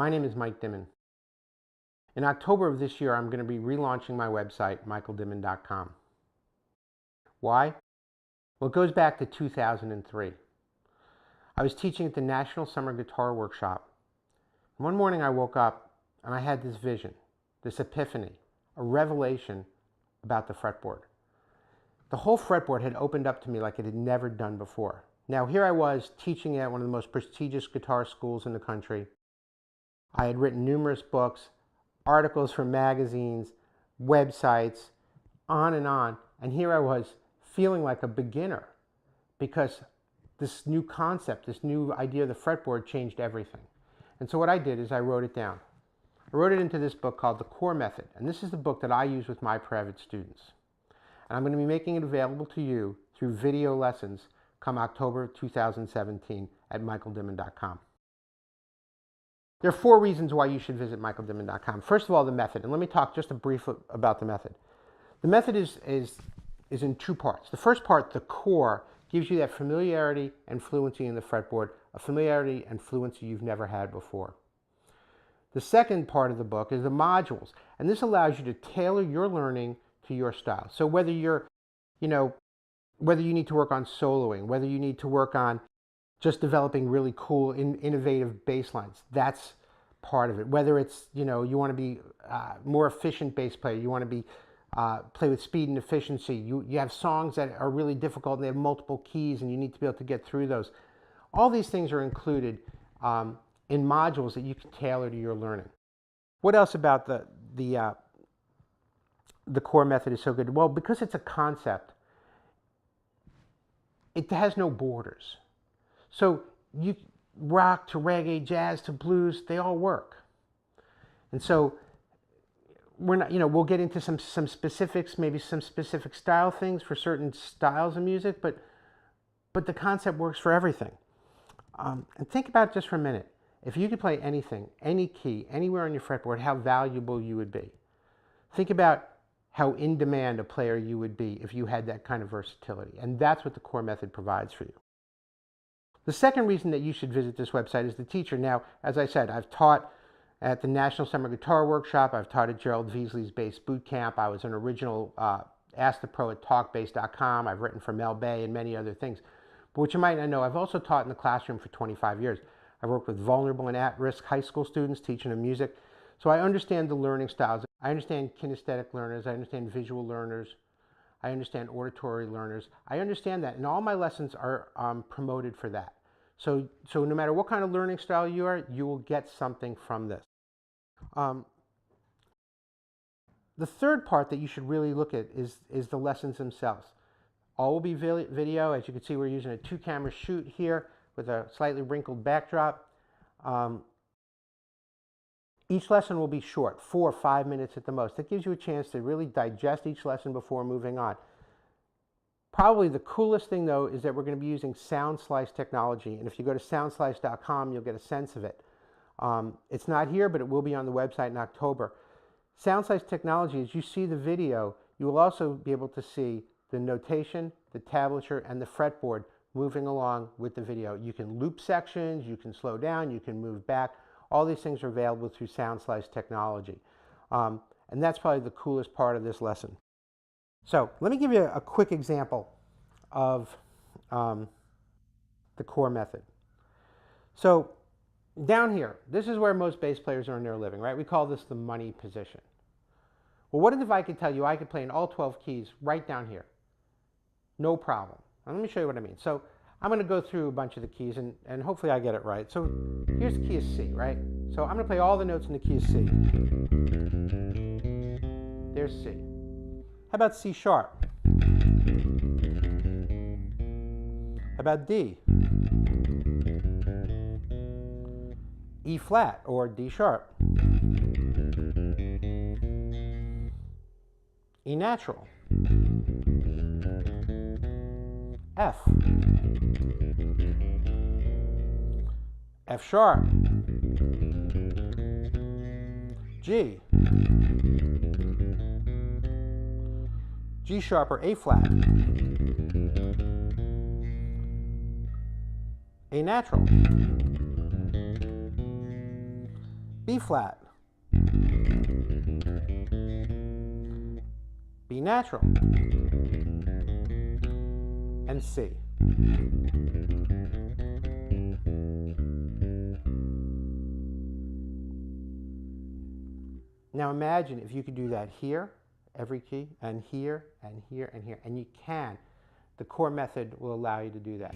My name is Mike Dimin. In October of this year, I'm going to be relaunching my website, michaeldimin.com. Why? Well, it goes back to 2003. I was teaching at the National Summer Guitar Workshop. One morning I woke up and I had this vision, this epiphany, a revelation about the fretboard. The whole fretboard had opened up to me like it had never done before. Now here I was teaching at one of the most prestigious guitar schools in the country. I had written numerous books, articles for magazines, websites, on, and here I was feeling like a beginner because this new concept, this new idea of the fretboard changed everything. And so what I did is I wrote it down. I wrote it into this book called The Core Method, and this is the book that I use with my private students. And I'm going to be making it available to you through video lessons come October 2017 at michaeldimin.com. There are 4 reasons why you should visit michaeldimin.com. First of all, the method, and let me talk just a brief about the method. The method is in 2 parts. The first part, the core, gives you that familiarity and fluency in the fretboard, a familiarity and fluency you've never had before. The second part of the book is the modules, and this allows you to tailor your learning to your style. So whether you're, whether you need to work on soloing, whether you need to work on just developing really cool, innovative bass lines, that's part of it. Whether it's, you want to be more efficient bass player, you want to be play with speed and efficiency, you have songs that are really difficult and they have multiple keys and you need to be able to get through those. All these things are included in modules that you can tailor to your learning. What else about the core method is so good? Well, because it's a concept, it has no borders. So you rock to reggae, jazz to blues, they all work. And so we're not, we'll get into some specifics, maybe some specific style things for certain styles of music, but the concept works for everything. And think about it just for a minute. If you could play anything, any key, anywhere on your fretboard, how valuable you would be. Think about how in demand a player you would be if you had that kind of versatility. And that's what the core method provides for you. The second reason that you should visit this website is the teacher. Now, as I said, I've taught at the National Summer Guitar Workshop. I've taught at Gerald Veasley's Bass Boot Camp. I was an original Ask the Pro at talkbass.com. I've written for Mel Bay and many other things. But what you might not know, I've also taught in the classroom for 25 years. I've worked with vulnerable and at-risk high school students teaching them music. So I understand the learning styles. I understand kinesthetic learners. I understand visual learners. I understand auditory learners. I understand that, and all my lessons are promoted for that. So no matter what kind of learning style you are, you will get something from this. The third part that you should really look at is the lessons themselves. All will be video. As you can see, we're using a 2-camera shoot here with a slightly wrinkled backdrop. Each lesson will be short, 4 or 5 minutes at the most. That gives you a chance to really digest each lesson before moving on. Probably the coolest thing, though, is that we're going to be using Sound Slice technology. And if you go to soundslice.com, you'll get a sense of it. It's not here, but it will be on the website in October. Sound Slice technology, as you see the video, you will also be able to see the notation, the tablature, and the fretboard moving along with the video. You can loop sections, you can slow down, you can move back. All these things are available through Sound Slice technology. And that's probably the coolest part of this lesson. So let me give you a quick example of the core method. So down here, this is where most bass players earn their living, right? We call this the money position. Well, what if I could tell you I could play in all 12 keys right down here? No problem. Now, let me show you what I mean. So I'm going to go through a bunch of the keys, and hopefully I get it right. So here's the key of C, right? So I'm going to play all the notes in the key of C. There's C. How about C sharp? How about D? E flat or D sharp? E natural? F? F sharp? G? G sharp or A flat? A natural? B flat, B natural, and C. Now imagine if you could do that here, every key, and here, and here, and here, and you can. The core method will allow you to do that.